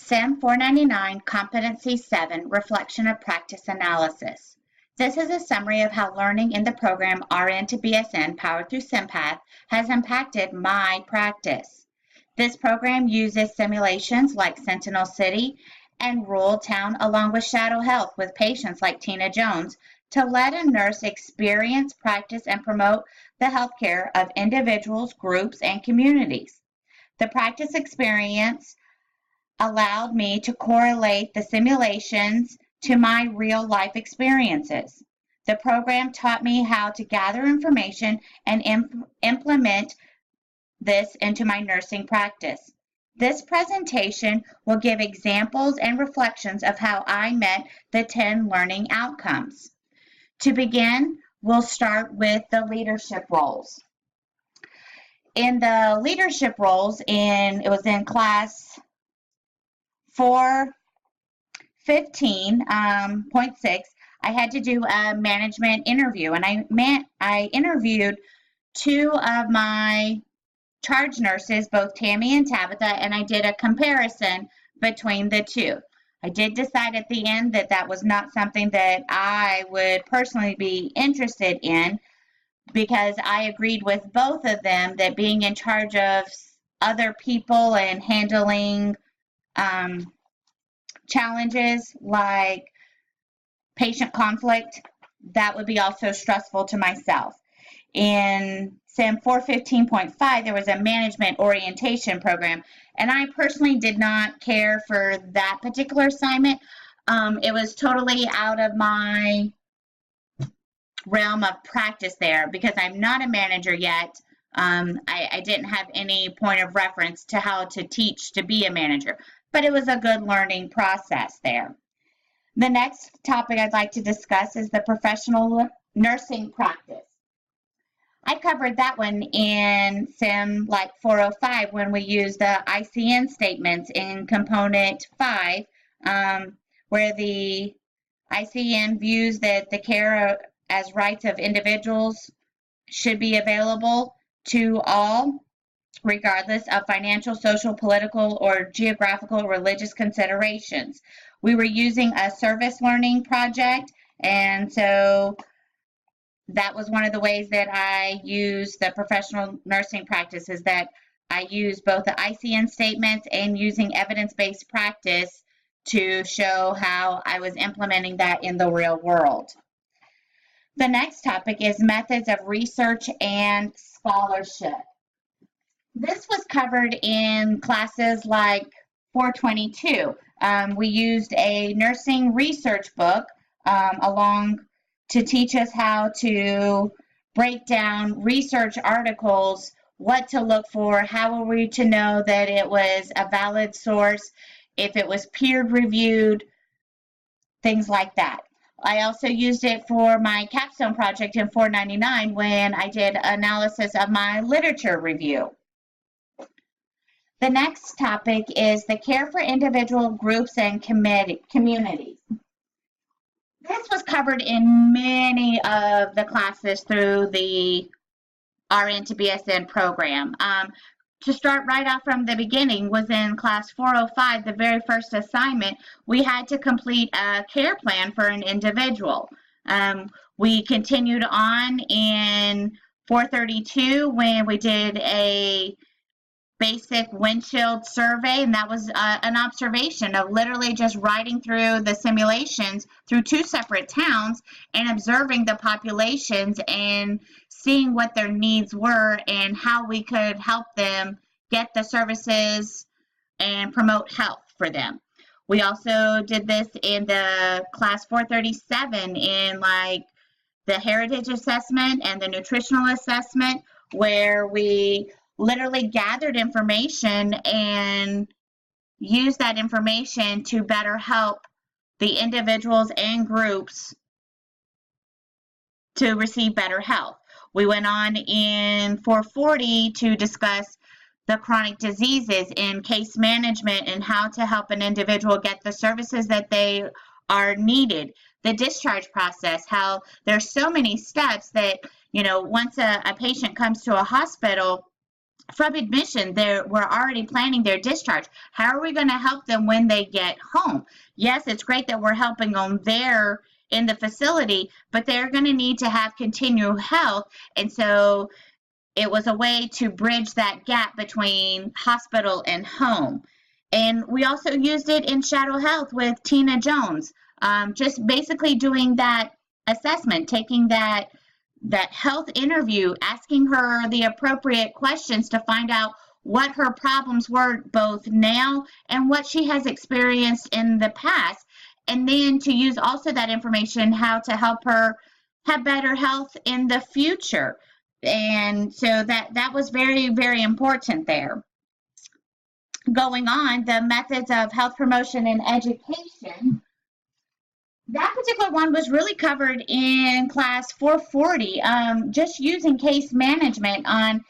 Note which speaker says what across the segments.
Speaker 1: SIM 499 Competency 7 Reflection of Practice Analysis. This is a summary of how learning in the program RN to BSN powered through SIMPATH has impacted my practice. This program uses simulations like Sentinel City and Rural Town along with Shadow Health with patients like Tina Jones to let a nurse experience, practice, and promote the healthcare of individuals, groups, and communities. The practice experience allowed me to correlate the simulations to my real life experiences. The program taught me how to gather information and implement this into my nursing practice. This presentation will give examples and reflections of how I met the 10 learning outcomes. To begin, we'll start with the leadership roles. In the leadership roles, it was in class 415.6, I had to do a management interview, and I interviewed two of my charge nurses, both Tammy and Tabitha, and I did a comparison between the two. I did decide at the end that that was not something that I would personally be interested in, because I agreed with both of them that being in charge of other people and handling challenges like patient conflict, that would be also stressful to myself. In SIM 415.5, there was a management orientation program, and I personally did not care for that particular assignment. It was totally out of my realm of practice there because I'm not a manager yet. I didn't have any point of reference to how to teach to be a manager, but it was a good learning process there. The next topic I'd like to discuss is the professional nursing practice. I covered that one in SIM 405 when we used the ICN statements in component 5, where the ICN views that the care as rights of individuals should be available to all, regardless of financial, social, political, or geographical or religious considerations. We were using a service learning project, and so that was one of the ways that I use the professional nursing practice, is that I use both the ICN statements and using evidence-based practice to show how I was implementing that in the real world. The next topic is methods of research and scholarship. This was covered in classes like 422. We used a nursing research book along to teach us how to break down research articles, what to look for, how are we to know that it was a valid source, if it was peer-reviewed, things like that. I also used it for my capstone project in 499 when I did analysis of my literature review. The next topic is the care for individual groups and communities. This was covered in many of the classes through the RN to BSN program. To start right off from the beginning was in class 405, the very first assignment, we had to complete a care plan for an individual. We continued on in 432 when we did a basic windshield survey, and that was an observation of literally just riding through the simulations through two separate towns and observing the populations and seeing what their needs were and how we could help them get the services and promote health for them. We also did this in the class 437 in the heritage assessment and the nutritional assessment, where we literally gathered information and used that information to better help the individuals and groups to receive better health. We went on in 440 to discuss the chronic diseases in case management and how to help an individual get the services that they are needed. The discharge process, how there's so many steps that, once a patient comes to a hospital, from admission, we're already planning their discharge. How are we going to help them when they get home? Yes, it's great that we're helping them there in the facility, but they're going to need to have continual health. And so it was a way to bridge that gap between hospital and home. And we also used it in Shadow Health with Tina Jones, just basically doing that assessment, taking that health interview, asking her the appropriate questions to find out what her problems were both now and what she has experienced in the past, and then to use also that information how to help her have better health in the future. And so that was very, very important there. Going on, the methods of health promotion and education. That particular one was really covered in class 440, just using case management on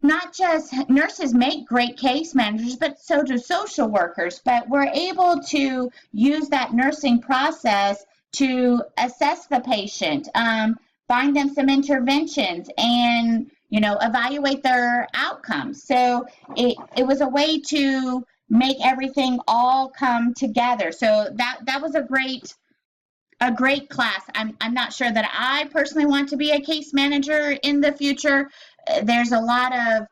Speaker 1: not just nurses make great case managers, but so do social workers. But we're able to use that nursing process to assess the patient, find them some interventions, and evaluate their outcomes. So it was a way to make everything all come together. So that was a great class. I'm not sure that I personally want to be a case manager in the future. There's a lot of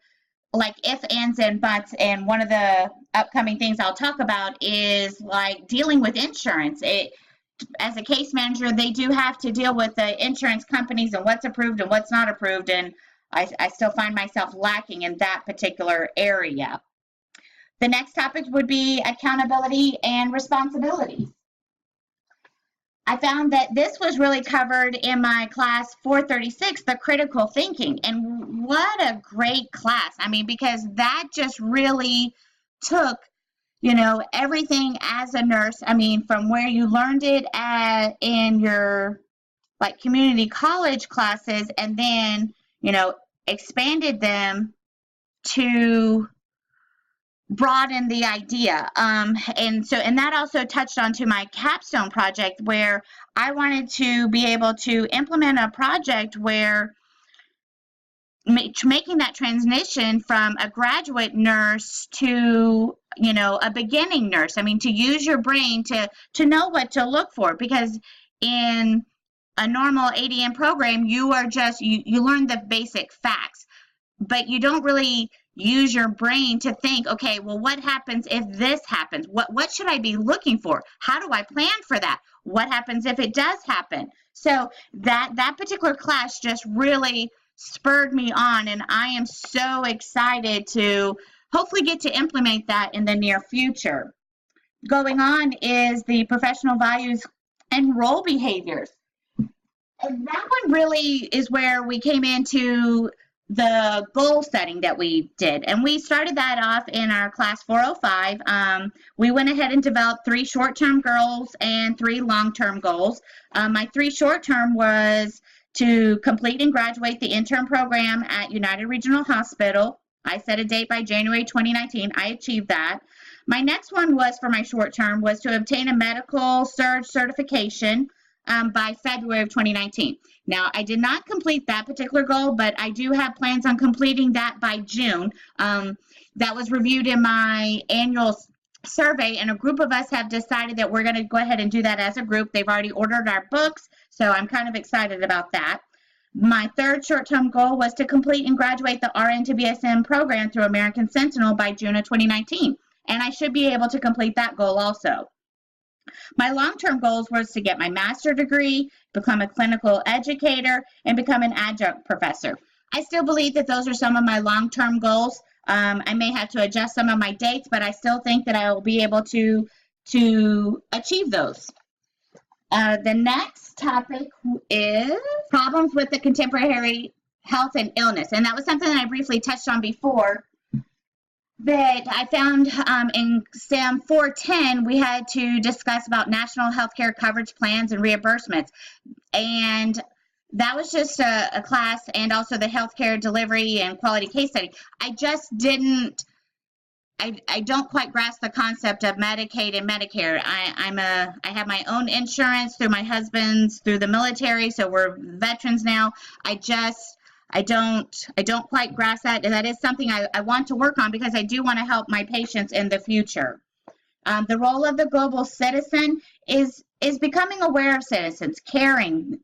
Speaker 1: like if, ands, and buts, and one of the upcoming things I'll talk about is like dealing with insurance. As a case manager, they do have to deal with the insurance companies and what's approved and what's not approved, and I still find myself lacking in that particular area. The next topic would be accountability and responsibilities. I found that this was really covered in my class 436, the critical thinking. And what a great class. I mean, because that just really took, everything as a nurse. I mean, from where you learned it in your like community college classes, and then, expanded them to broaden the idea. And that also touched onto my capstone project, where I wanted to be able to implement a project where making that transition from a graduate nurse to, a beginning nurse. I mean, to use your brain to know what to look for, because in a normal ADN program, you are just, you learn the basic facts, but you don't really use your brain to think, okay, well, what happens if this happens? What should I be looking for? How do I plan for that? What happens if it does happen? So that particular class just really spurred me on, and I am so excited to hopefully get to implement that in the near future. Going on is the professional values and role behaviors. And that one really is where we came into the goal setting that we did. And we started that off in our class 405. We went ahead and developed 3 short-term goals and 3 long-term goals. My 3 short-term was to complete and graduate the intern program at United Regional Hospital. I set a date by January 2019. I achieved that. My next one was for my short-term was to obtain a medical surge certification by February of 2019. Now, I did not complete that particular goal, but I do have plans on completing that by June. That was reviewed in my annual survey, and a group of us have decided that we're going to go ahead and do that as a group. They've already ordered our books, so I'm kind of excited about that. My 3rd short-term goal was to complete and graduate the RN to BSN program through American Sentinel by June of 2019, and I should be able to complete that goal also. My long-term goals was to get my master's degree, become a clinical educator, and become an adjunct professor. I still believe that those are some of my long-term goals. I may have to adjust some of my dates, but I still think that I will be able to achieve those. The next topic is problems with the contemporary health and illness. And that was something that I briefly touched on before, that I found in SAM 410, we had to discuss about national healthcare coverage plans and reimbursements. And that was just a class, and also the healthcare delivery and quality case study. I just didn't, I don't quite grasp the concept of Medicaid and Medicare. I have my own insurance through my husband's, through the military, so we're veterans now. I I don't quite grasp that. That is something I want to work on because I do want to help my patients in the future. The role of the global citizen is becoming aware of citizens, caring,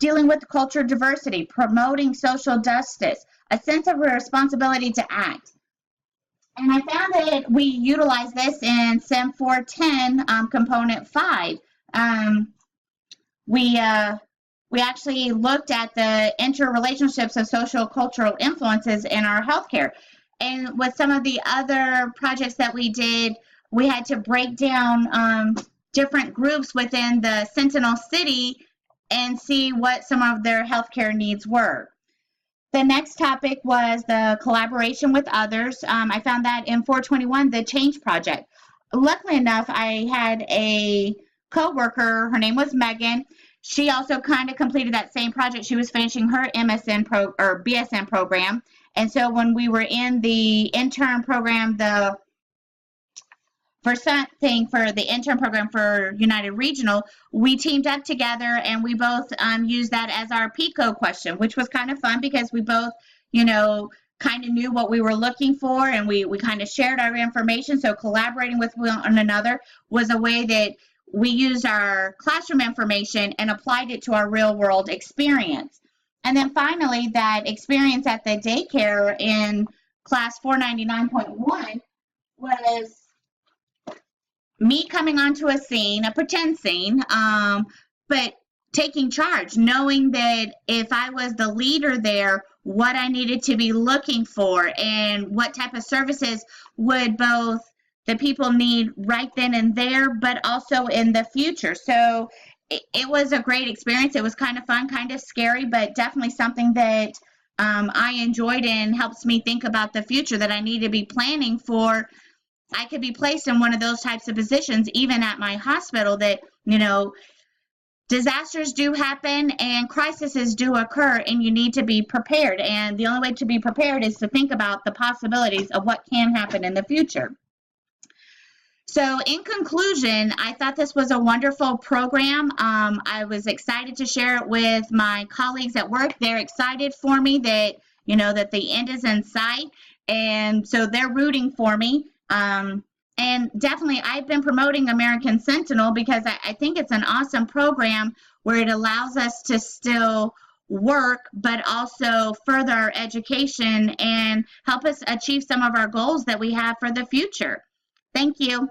Speaker 1: dealing with cultural diversity, promoting social justice, a sense of responsibility to act. And I found that we utilize this in SIM 410 component 5. We actually looked at the interrelationships of social cultural influences in our healthcare. And with some of the other projects that we did, we had to break down different groups within the Sentinel City and see what some of their healthcare needs were. The next topic was the collaboration with others. I found that in 421, the Change Project. Luckily enough, I had a co-worker, her name was Megan. She also kind of completed that same project. She was finishing her BSN program. And so when we were in the intern program, for the intern program for United Regional, we teamed up together and we both used that as our PICO question, which was kind of fun because we both, kind of knew what we were looking for, and we kind of shared our information. So collaborating with one another was a way that we used our classroom information and applied it to our real world experience. And then finally, that experience at the daycare in class 499.1 was me coming onto a scene, a pretend scene, but taking charge, knowing that if I was the leader there, what I needed to be looking for and what type of services would both the people need right then and there, but also in the future. So it was a great experience. It was kind of fun, kind of scary, but definitely something that I enjoyed and helps me think about the future that I need to be planning for. I could be placed in one of those types of positions, even at my hospital, that, disasters do happen and crises do occur, and you need to be prepared. And the only way to be prepared is to think about the possibilities of what can happen in the future. So in conclusion, I thought this was a wonderful program. I was excited to share it with my colleagues at work. They're excited for me that, that the end is in sight. And so they're rooting for me. And definitely, I've been promoting American Sentinel because I think it's an awesome program where it allows us to still work, but also further our education and help us achieve some of our goals that we have for the future. Thank you.